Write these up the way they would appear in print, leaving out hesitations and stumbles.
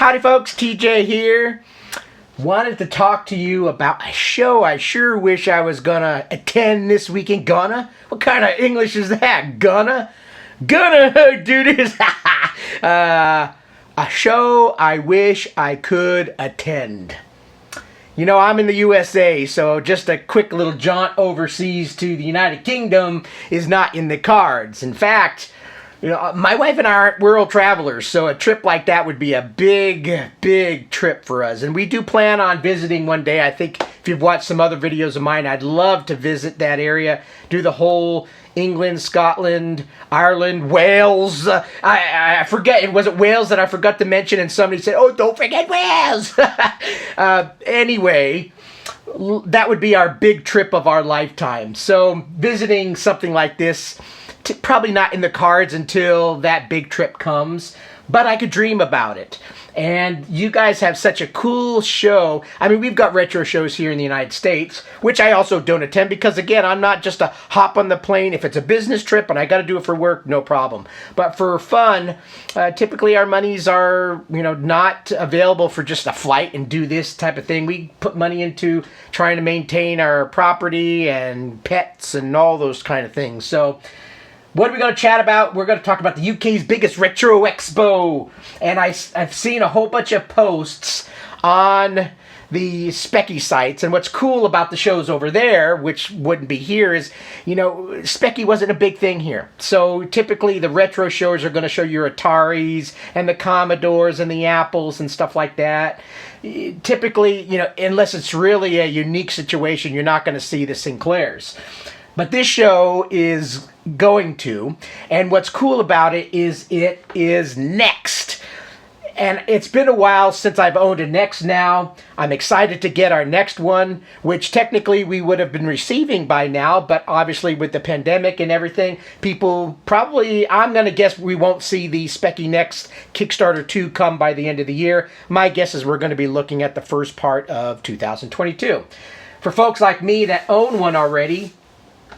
Howdy folks, TJ here. Wanted to talk to you about a show I sure wish I was gonna attend this weekend. Gonna? What kind of English is that? Gonna do this. A show I wish I could attend. You know, I'm in the USA, so just a quick little jaunt overseas to the United Kingdom is not in the cards. In fact, you know, my wife and I aren't world travelers, so a trip like that would be a big trip for us. And we do plan on visiting one day. I think if you've watched some other videos of mine, I'd love to visit that area, do the whole England, Scotland, Ireland, Wales. I forget, was it Wales that I forgot to mention? And somebody said, oh, don't forget Wales. Anyway, that would be our big trip of our lifetime. So visiting something like this, probably not in the cards until that big trip comes, but I could dream about it. And you guys have such a cool show. I mean, we've got retro shows here in the United States, which I also don't attend because, again, I'm not just a hop on the plane. If it's a business trip and I got to do it for work, no problem. But for fun, typically our monies are, you know, not available for just a flight and do this type of thing. We put money into trying to maintain our property and pets and all those kind of things. So what are we going to chat about? We're going to talk about the UK's biggest retro expo. And I've seen a whole bunch of posts on the Speccy sites. And what's cool about the shows over there, which wouldn't be here, is, you know, Speccy wasn't a big thing here. So typically the retro shows are going to show your Ataris and the Commodores and the Apples and stuff like that. Typically, you know, unless it's really a unique situation, you're not going to see the Sinclairs. But this show is going to, and what's cool about it is Next. And it's been a while since I've owned a Next now. I'm excited to get our next one, which technically we would have been receiving by now, but obviously with the pandemic and everything, people probably, I'm going to guess we won't see the Speccy Next Kickstarter 2 come by the end of the year. My guess is we're going to be looking at the first part of 2022. For folks like me that own one already,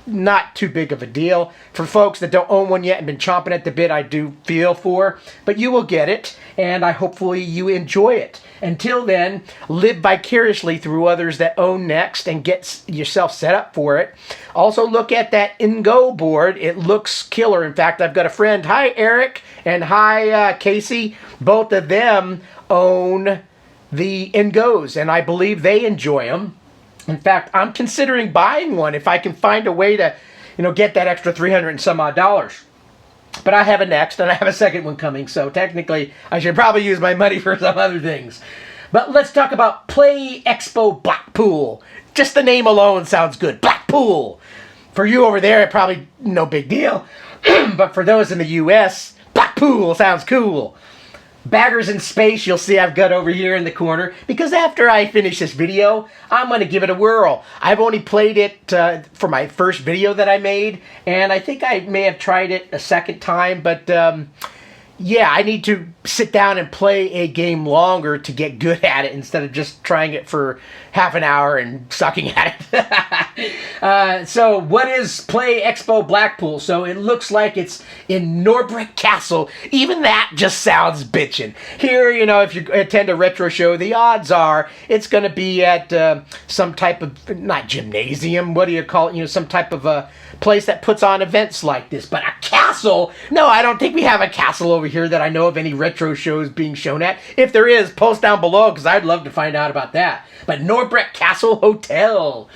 not too big of a deal. For folks that don't own one yet and been chomping at the bit, I do feel for. But you will get it, and hopefully you enjoy it. Until then, live vicariously through others that own Next and get yourself set up for it. Also look at that In-Go board. It looks killer. In fact, I've got a friend, hi Eric, and hi Casey. Both of them own the In-Go's, and I believe they enjoy them. In fact, I'm considering buying one if I can find a way to, you know, get that extra $300 and some odd. But I have a Next, and I have a second one coming, so technically I should probably use my money for some other things. But let's talk about PlayExpo Blackpool. Just the name alone sounds good. Blackpool. For you over there, probably no big deal. But for those in the US, Blackpool sounds cool. Baggers in Space, you'll see I've got over here in the corner, because after I finish this video, I'm going to give it a whirl. I've only played it for my first video that I made, and I think I may have tried it a second time, but yeah, I need to sit down and play a game longer to get good at it instead of just trying it for half an hour and sucking at it. So what is PlayExpo Blackpool? So it looks like it's in Norbreck Castle. Even that just sounds bitchin'. Here, you know, if you attend a retro show, the odds are it's going to be at some type of, not gymnasium, what do you call it? You know, some type of a place that puts on events like this. But a castle? No, I don't think we have a castle over here that I know of any retro shows being shown at. If there is, post down below, because I'd love to find out about that. But Norbreck Castle Hotel,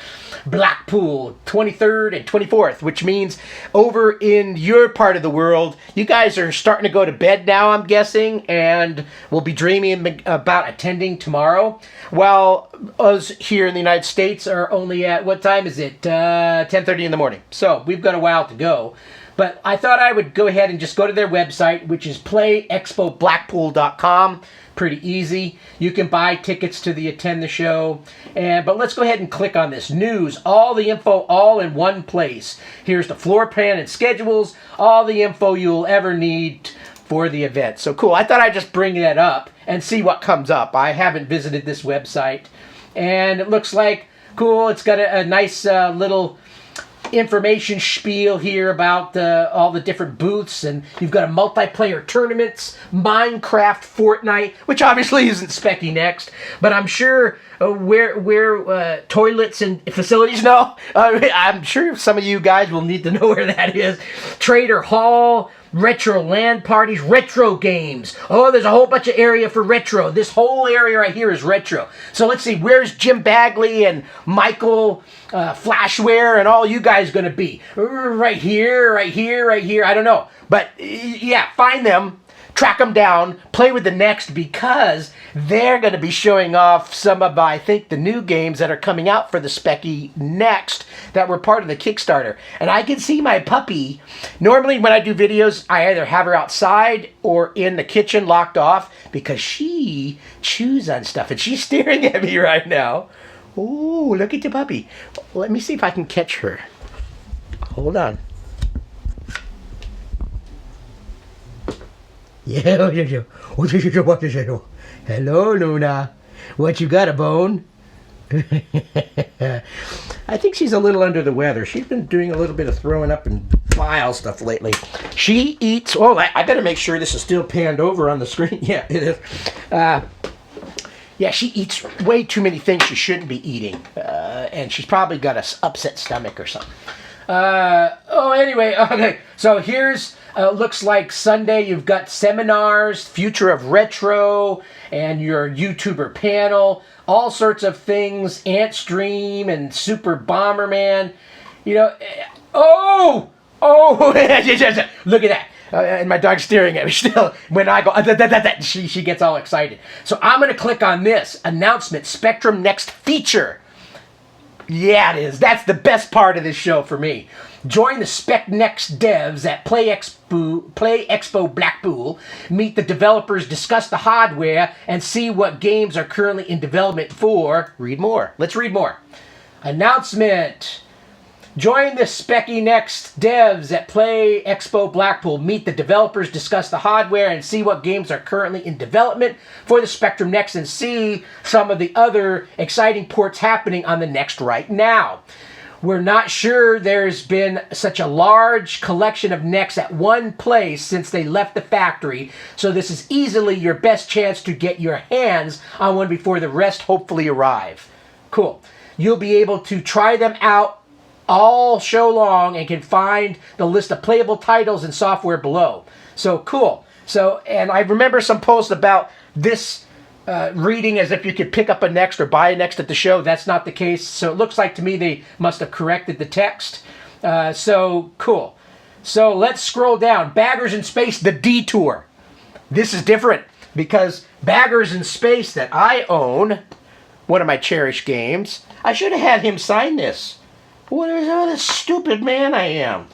Blackpool, 23rd and 24th, which means over in your part of the world, you guys are starting to go to bed now, I'm guessing, and will be dreaming about attending tomorrow. While us here in the United States are only at, what time is it? 10:30 in the morning. So we've got a while to go. But I thought I would go ahead and just go to their website, which is playexpoblackpool.com. Pretty easy. You can buy tickets to attend the show. But let's go ahead and click on this. News. All the info all in one place. Here's the floor plan and schedules. All the info you'll ever need for the event. So cool. I thought I'd just bring that up and see what comes up. I haven't visited this website. And it looks like, cool, it's got a nice little information spiel here about all the different booths, and you've got a multiplayer tournaments, Minecraft, Fortnite, which obviously isn't Speccy Next, but I'm sure where toilets and facilities. No, I'm sure some of you guys will need to know where that is. Trader Hall, retro LAN parties, retro games. Oh, there's a whole bunch of area for retro. This whole area right here is retro. So let's see, where's Jim Bagley and Michael Flashware and all you guys going to be? Right here, right here, right here. I don't know. But yeah, find them, track them down, play with the Next, because they're going to be showing off some of, I think, the new games that are coming out for the Speccy Next that were part of the Kickstarter. And I can see my puppy. Normally when I do videos, I either have her outside or in the kitchen locked off because she chews on stuff, and she's staring at me right now. Ooh, look at your puppy. Let me see if I can catch her. Hold on. Yeah. Hello, Luna. What, you got, a bone? I think she's a little under the weather. She's been doing a little bit of throwing up and bile stuff lately. She eats... Oh, I better make sure this is still panned over on the screen. Yeah, it is. Yeah, she eats way too many things she shouldn't be eating. And she's probably got an upset stomach or something. Anyway, okay. So here's... looks like Sunday you've got seminars, Future of Retro, and your YouTuber panel, all sorts of things, Ant Stream and Super Bomberman. You know, look at that. And my dog's staring at me still. When I go, she gets all excited. So I'm going to click on this, announcement, Spectrum Next feature. Yeah, it is. That's the best part of this show for me. Join the Spec Next devs at PlayExpo Blackpool. Meet the developers, discuss the hardware, and see what games are currently in development for... Read more. Let's read more. Announcement. Join the Speccy Next devs at PlayExpo Blackpool. Meet the developers, discuss the hardware, and see what games are currently in development for the Spectrum Next, and see some of the other exciting ports happening on the Next right now. We're not sure there's been such a large collection of Next at one place since they left the factory, so this is easily your best chance to get your hands on one before the rest hopefully arrive. Cool. You'll be able to try them out all show long and can find the list of playable titles and software below. So cool. So, and I remember some posts about this reading as if you could pick up a Next or buy a Next at the show. That's not the case. So it looks like to me they must have corrected the text. So cool. So let's scroll down. Baggers in Space, The Detour. This is different because Baggers in Space that I own, one of my cherished games, I should have had him sign this. What a stupid man I am.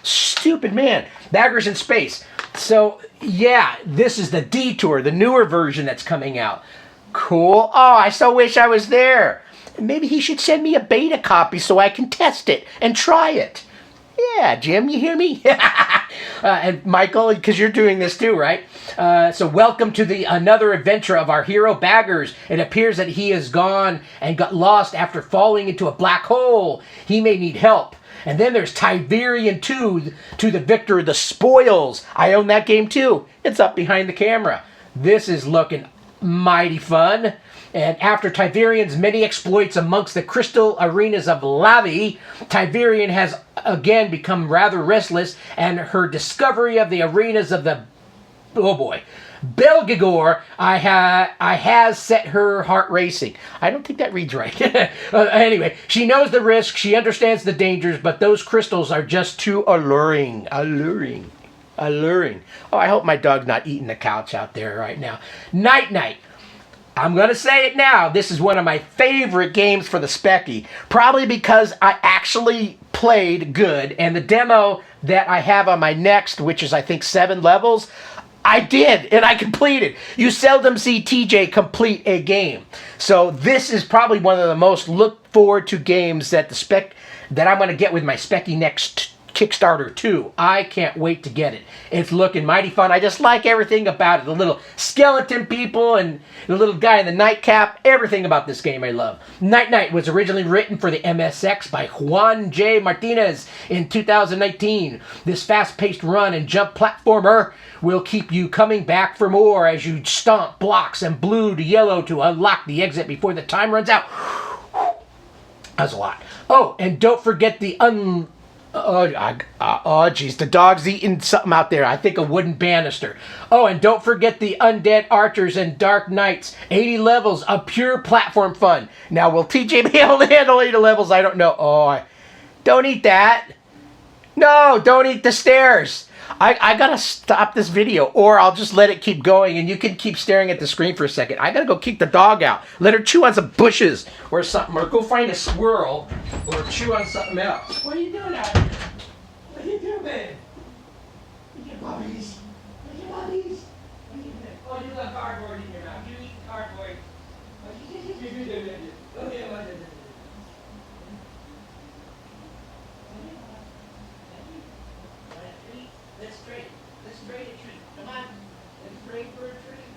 Stupid man. Baggers in Space. So, yeah, this is The Detour, the newer version that's coming out. Cool. Oh, I so wish I was there. Maybe he should send me a beta copy so I can test it and try it. Yeah, Jim, you hear me? And Michael, because you're doing this too, right? So welcome to another adventure of our hero Baggers. It appears that he has gone and got lost after falling into a black hole. He may need help. And then there's Tiberian 2, to the victor, The Spoils. I own that game too. It's up behind the camera. This is looking mighty fun. And after Tiberian's many exploits amongst the crystal arenas of Lavi, Tiberian has again become rather restless, and her discovery of the arenas of the... Oh boy. Belgigor, I has set her heart racing. I don't think that reads right. Anyway, she knows the risk, she understands the dangers, but those crystals are just too alluring. Alluring. Oh, I hope my dog's not eating the couch out there right now. Night Night. I'm going to say it now. This is one of my favorite games for the Speccy. Probably because I actually played good, and the demo that I have on my Next, which is I think 7 levels, I did, and I completed. You seldom see TJ complete a game. So this is probably one of the most looked forward to games that that I'm going to get with my Speccy Next Kickstarter too. I can't wait to get it. It's looking mighty fun. I just like everything about it. The little skeleton people and the little guy in the nightcap. Everything about this game I love. Night Night was originally written for the MSX by Juan J. Martinez in 2019. This fast-paced run and jump platformer will keep you coming back for more as you stomp blocks and blue to yellow to unlock the exit before the time runs out. That's a lot. Oh, and don't forget the geez, the dog's eating something out there. I think a wooden banister. Oh, and don't forget the Undead Archers and Dark Knights. 80 levels of pure platform fun. Now, will TJ be able to handle 80 levels? I don't know. Oh, don't eat that. No, don't eat the stairs. I gotta stop this video, or I'll just let it keep going, and you can keep staring at the screen for a second. I gotta go kick the dog out. Let her chew on some bushes or something, or go find a squirrel, or chew on something else. What are you doing out here? What are you doing? Look at puppies. Look at puppies. Oh, you love cardboard in your mouth. You eat cardboard. Let's trade a treat. Come on. Let's trade for a treat.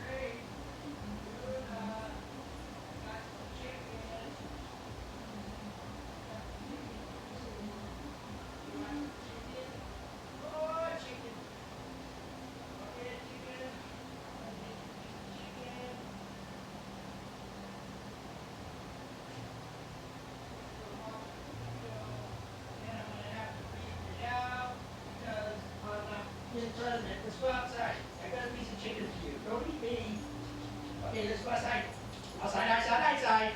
Trade. Got some chicken. You want some chicken? Oh, chicken. Okay, chicken. Chicken. And I'm going to have to freeze it out. Because I'm not in president. Let's go outside. I got a piece of chicken for you. Don't eat me. Okay, let's go outside. Outside.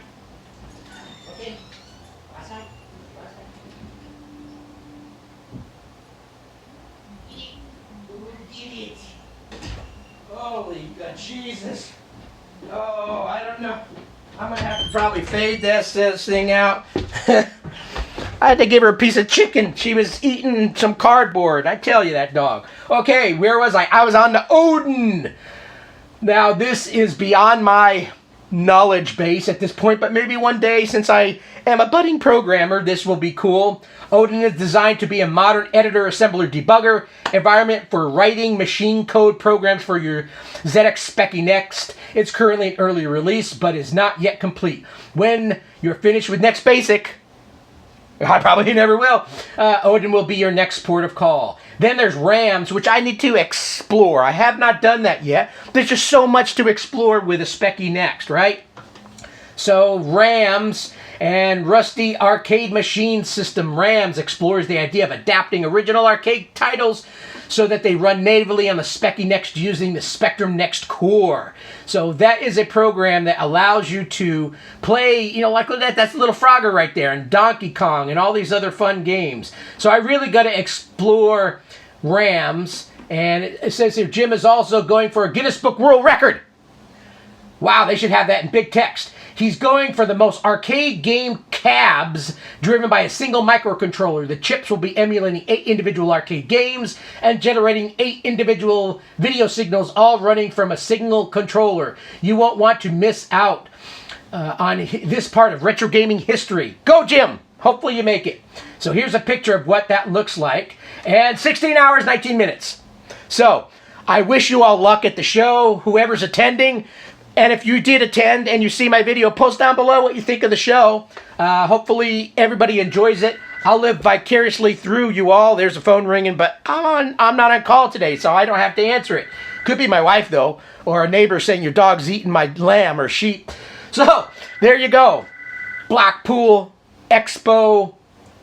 Okay. Outside. Eat it. Holy God, Jesus. Oh, I don't know. I'm going to have to probably fade this thing out. I had to give her a piece of chicken. She was eating some cardboard. I tell you, that dog. Okay, where was I? I was on the Odin. Now, this is beyond my knowledge base at this point, but maybe one day, since I am a budding programmer, this will be cool. Odin is designed to be a modern editor, assembler, debugger environment for writing machine code programs for your ZX Speccy Next. It's currently in early release, but is not yet complete. When you're finished with Next Basic, I probably never will, Odin will be your next port of call. Then there's RAMs, which I need to explore. I have not done that yet. There's just so much to explore with a Speccy Next, right? So RAMs and Rusty Arcade Machine System. RAMs explores the idea of adapting original arcade titles so that they run natively on the Speccy Next using the Spectrum Next core. So that is a program that allows you to play, you know, like that's Little Frogger right there, and Donkey Kong, and all these other fun games. So I really got to explore RAMs. And it says here, Jim is also going for a Guinness Book World Record. Wow, they should have that in big text. He's going for the most arcade game cabs driven by a single microcontroller. The chips will be emulating 8 individual arcade games and generating 8 individual video signals, all running from a single controller. You won't want to miss out on this part of retro gaming history. Go, Jim! Hopefully you make it. So here's a picture of what that looks like. And 16 hours, 19 minutes. So I wish you all luck at the show, whoever's attending. And if you did attend and you see my video, post down below what you think of the show. Hopefully everybody enjoys it. I'll live vicariously through you all. There's a phone ringing, but I'm not on call today, so I don't have to answer it. Could be my wife, though, or a neighbor saying your dog's eating my lamb or sheep. So there you go. Blackpool, Expo.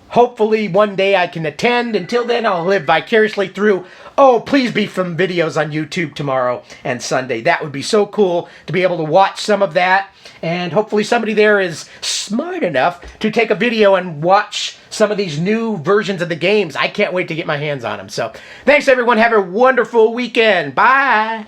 Hopefully one day I can attend. Until then, I'll live vicariously through. Oh, please be some videos on YouTube tomorrow and Sunday. That would be so cool to be able to watch some of that. And hopefully somebody there is smart enough to take a video and watch some of these new versions of the games. I can't wait to get my hands on them. So thanks, everyone. Have a wonderful weekend. Bye.